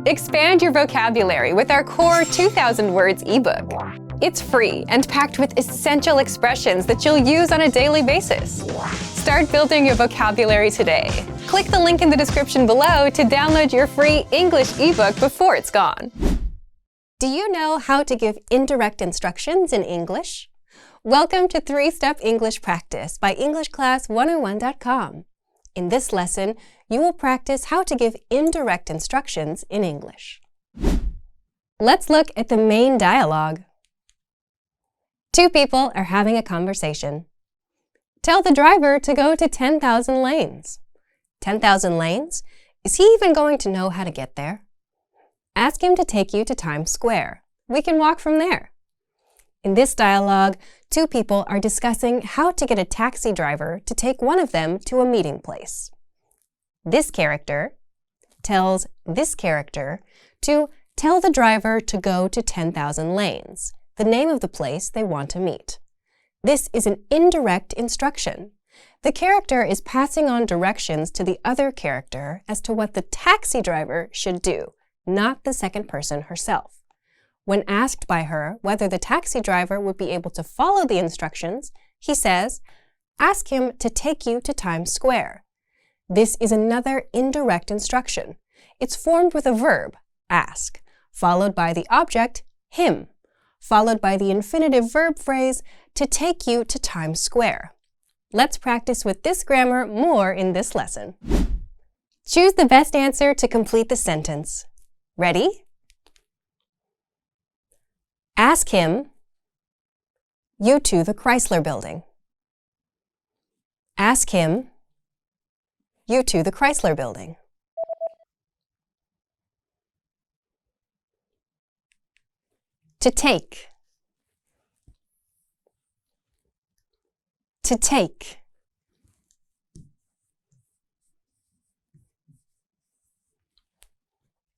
Expand your vocabulary with our core 2,000 words ebook. It's free and packed with essential expressions that you'll use on a daily basis. Start building your vocabulary today. Click the link in the description below to download your free English ebook before it's gone. Do you know how to give indirect instructions in English? Welcome to 3-Step English Practice by EnglishClass101.com. In this lesson, you will practice how to give indirect instructions in English. Let's look at the main dialogue. Two people are having a conversation. Tell the driver to go to 10,000 lanes. 10,000 lanes? Is he even going to know how to get there? Ask him to take you to Times Square. We can walk from there. In this dialogue, two people are discussing how to get a taxi driver to take one of them to a meeting place. This character tells this character to tell the driver to go to 10,000 lanes, the name of the place they want to meet. This is an indirect instruction. The character is passing on directions to the other character as to what the taxi driver should do, not the second person herself. When asked by her whether the taxi driver would be able to follow the instructions, he says, "Ask him to take you to Times Square." This is another indirect instruction. It's formed with a verb, ask, followed by the object, him, followed by the infinitive verb phrase, to take you to Times Square. Let's practice with this grammar more in this lesson. Choose the best answer to complete the sentence. Ready? Ask him, you to the Chrysler Building. Ask him, you to the Chrysler Building. To take. To take.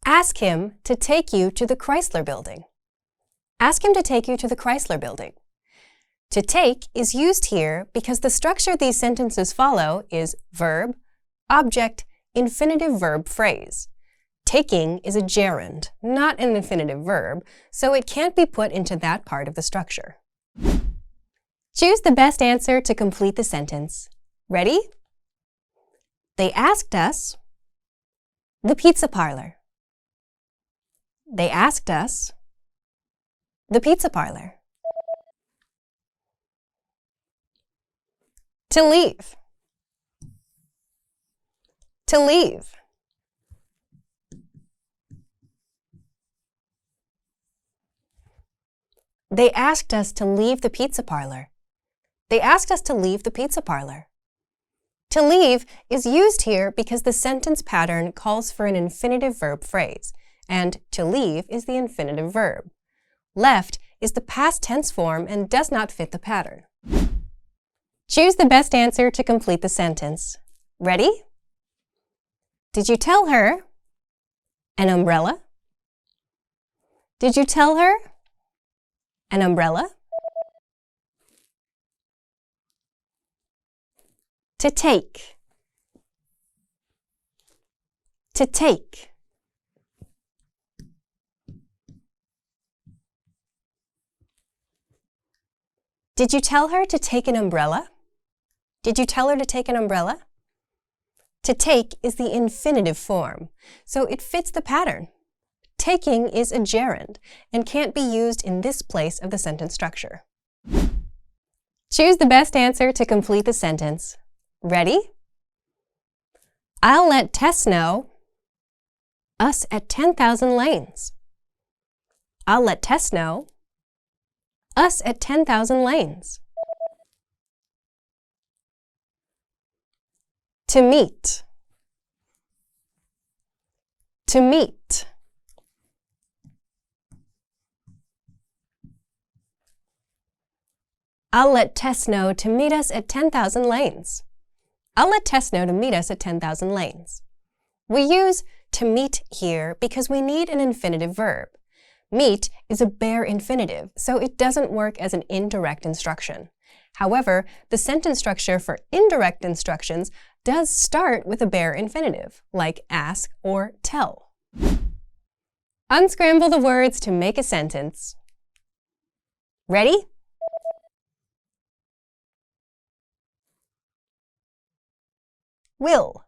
Ask him to take you to the Chrysler Building. Ask him to take you to the Chrysler Building. To take is used here because the structure these sentences follow is verb, object, infinitive verb phrase. Taking is a gerund, not an infinitive verb, so it can't be put into that part of the structure. Choose the best answer to complete the sentence. Ready? They asked us, the pizza parlor. They asked us, the pizza parlor. To leave. To leave. They asked us to leave the pizza parlor. They asked us to leave the pizza parlor. To leave is used here because the sentence pattern calls for an infinitive verb phrase, and to leave is the infinitive verb. Left is the past tense form and does not fit the pattern. Choose the best answer to complete the sentence. Ready? Did you tell her an umbrella? Did you tell her an umbrella? To take. To take. Did you tell her to take an umbrella? Did you tell her to take an umbrella? To take is the infinitive form, so it fits the pattern. Taking is a gerund and can't be used in this place of the sentence structure. Choose the best answer to complete the sentence. Ready? I'll let Tess know us at 10,000 lanes. I'll let Tess know us at 10,000 lanes. To meet. To meet. I'll let Tess know to meet us at 10,000 lanes. I'll let Tess know to meet us at 10,000 lanes. We use to meet here because we need an infinitive verb. Meet is a bare infinitive, so it doesn't work as an indirect instruction. However, the sentence structure for indirect instructions does start with a bare infinitive, like ask or tell. Unscramble the words to make a sentence. Ready? Will.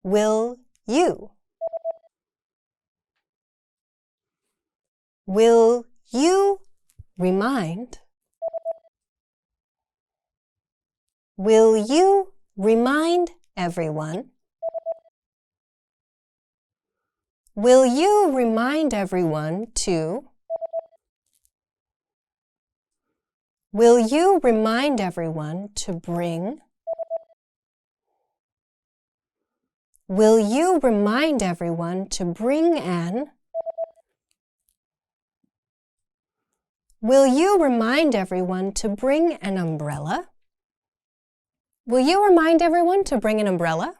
Will you? Will you remind? Will you remind everyone? Will you remind everyone to? Will you remind everyone to bring? Will you remind everyone to bring an? Will you remind everyone to bring an umbrella? Will you remind everyone to bring an umbrella?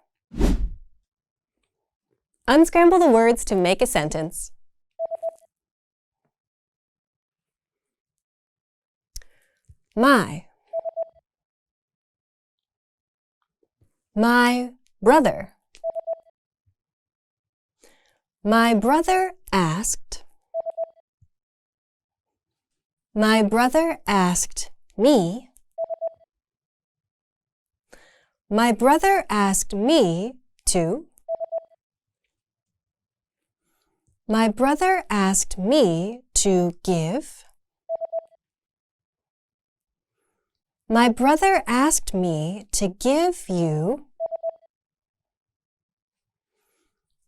Unscramble the words to make a sentence. My brother. My brother asked. My brother asked me. My brother asked me to. My brother asked me to give. My brother asked me to give you.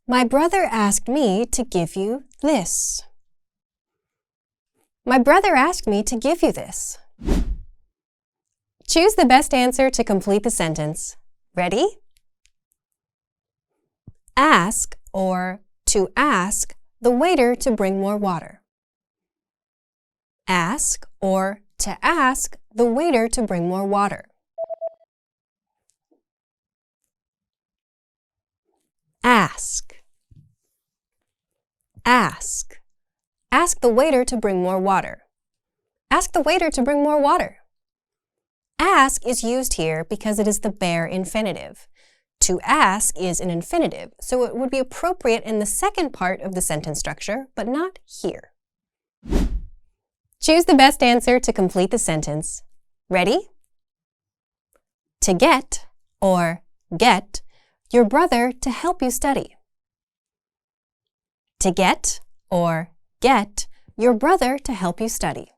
My brother asked me to give you this. My brother asked me to give you this. Choose the best answer to complete the sentence. Ready? Ask or to ask the waiter to bring more water. Ask or to ask the waiter to bring more water. Ask. Ask. Ask the waiter to bring more water. Ask the waiter to bring more water. Ask is used here because it is the bare infinitive. To ask is an infinitive, so it would be appropriate in the second part of the sentence structure, but not here. Choose the best answer to complete the sentence. Ready? To get, or get, your brother to help you study. To get, or get, your brother to help you study.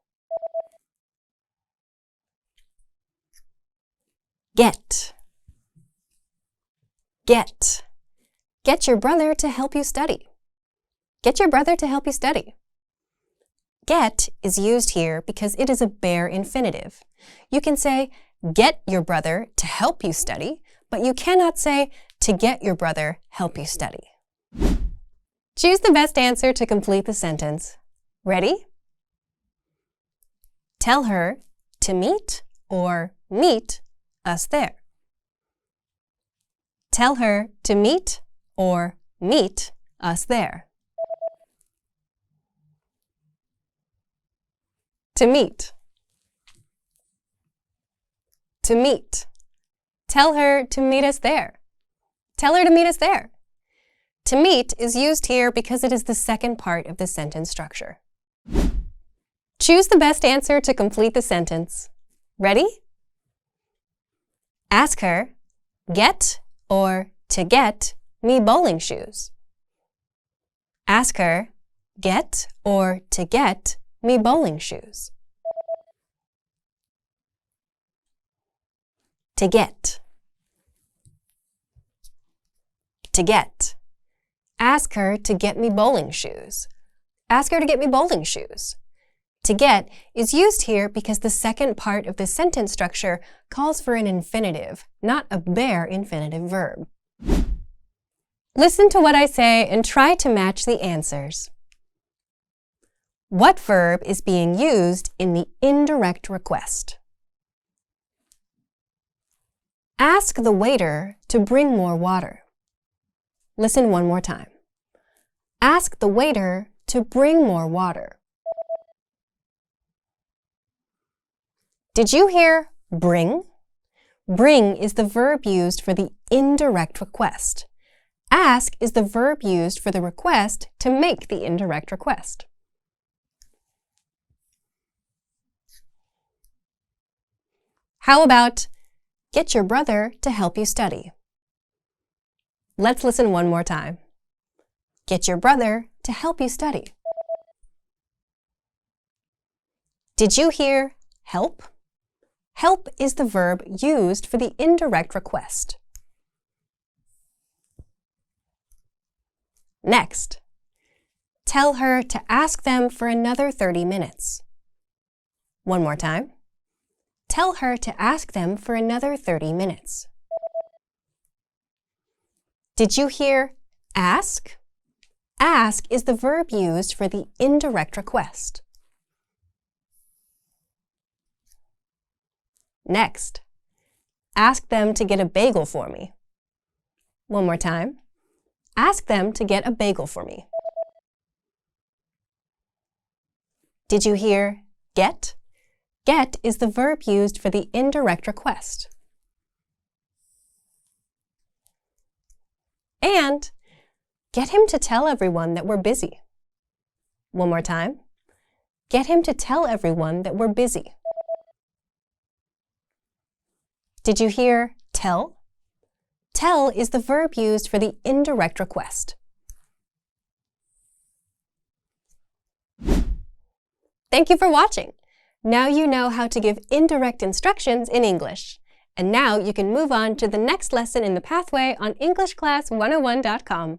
Get. Get. Get your brother to help you study. Get your brother to help you study. Get is used here because it is a bare infinitive. You can say, get your brother to help you study, but you cannot say, to get your brother help you study. Choose the best answer to complete the sentence. Ready? Tell her to meet or meet us there. Tell her to meet or meet us there. To meet. To meet. Tell her to meet us there. Tell her to meet us there. To meet is used here because it is the second part of the sentence structure. Choose the best answer to complete the sentence. Ready? Ask her, get or to get me bowling shoes. Ask her, get or to get me bowling shoes. To get. To get. Ask her to get me bowling shoes. Ask her to get me bowling shoes. To get is used here because the second part of the sentence structure calls for an infinitive, not a bare infinitive verb. Listen to what I say and try to match the answers. What verb is being used in the indirect request? Ask the waiter to bring more water. Listen one more time. Ask the waiter to bring more water. Did you hear bring? Bring is the verb used for the indirect request. Ask is the verb used for the request to make the indirect request. How about get your brother to help you study? Let's listen one more time. Get your brother to help you study. Did you hear help? Help is the verb used for the indirect request. Next, tell her to ask them for another 30 minutes. One more time. Tell her to ask them for another 30 minutes. Did you hear ask? Ask is the verb used for the indirect request. Next, ask them to get a bagel for me. One more time. Ask them to get a bagel for me. Did you hear get? Get is the verb used for the indirect request. And get him to tell everyone that we're busy. One more time. Get him to tell everyone that we're busy. Did you hear tell? Tell is the verb used for the indirect request. Thank you for watching. Now you know how to give indirect instructions in English. And now you can move on to the next lesson in the pathway on EnglishClass101.com.